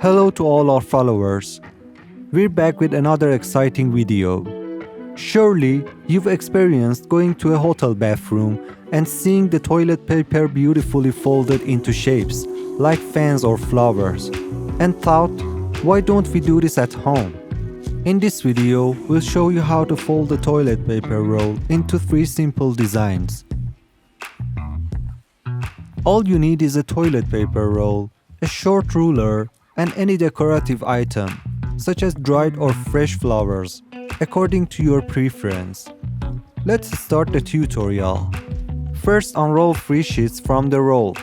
Hello to all our followers. We're back with another exciting video. Surely you've experienced going to a hotel bathroom and seeing the toilet paper beautifully folded into shapes like fans or flowers and thought, why don't we do this at home? In this video, we'll show you how to fold the toilet paper roll into 3 simple designs. All you need is a toilet paper roll, a short ruler, and any decorative item, such as dried or fresh flowers, according to your preference. Let's start the tutorial. First, unroll 3 sheets from the roll.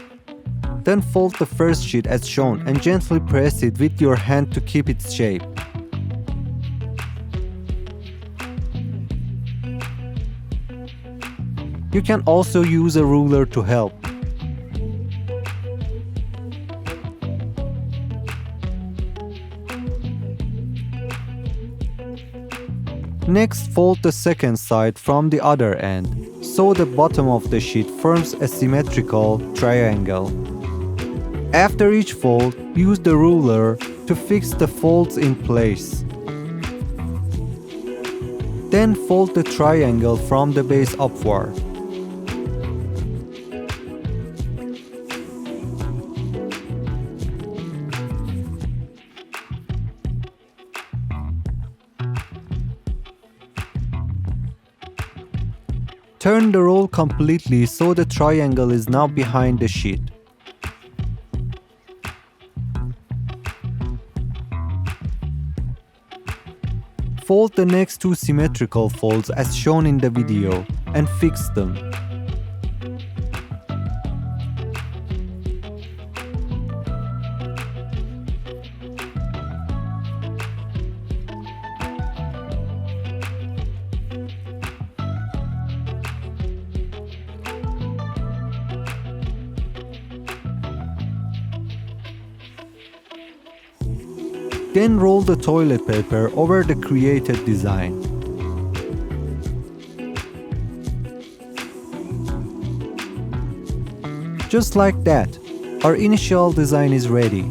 Then fold the first sheet as shown and gently press it with your hand to keep its shape. You can also use a ruler to help. Next, fold the second side from the other end, so the bottom of the sheet forms a symmetrical triangle. After each fold, use the ruler to fix the folds in place. Then fold the triangle from the base upward. Turn the roll completely so the triangle is now behind the sheet. Fold the next 2 symmetrical folds as shown in the video and fix them. Then roll the toilet paper over the created design. Just like that, our initial design is ready.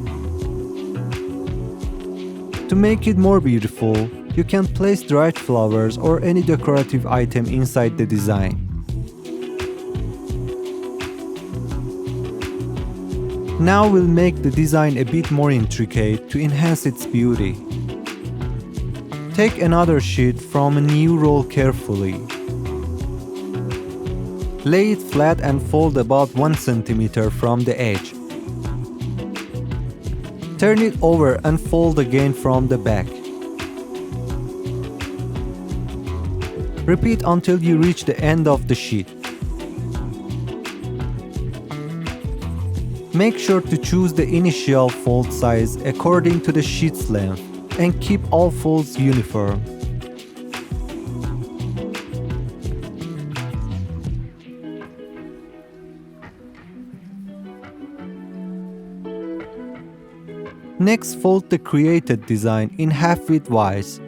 To make it more beautiful, you can place dried flowers or any decorative item inside the design. Now we'll make the design a bit more intricate to enhance its beauty. Take another sheet from a new roll carefully. Lay it flat and fold about 1 cm from the edge. Turn it over and fold again from the back. Repeat until you reach the end of the sheet. Make sure to choose the initial fold size according to the sheet's length and keep all folds uniform. Next, fold the created design in half widthwise.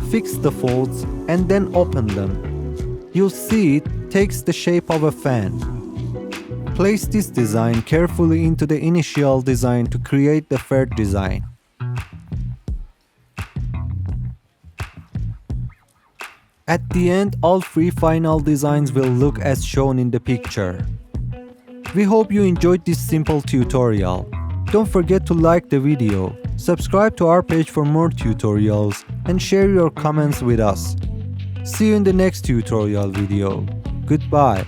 Fix the folds and then open them. You'll see it takes the shape of a fan. Place this design carefully into the initial design to create the third design. At the end, all 3 final designs will look as shown in the picture. We hope you enjoyed this simple tutorial. Don't forget to like the video, subscribe to our page for more tutorials, and share your comments with us. See you in the next tutorial video. Goodbye.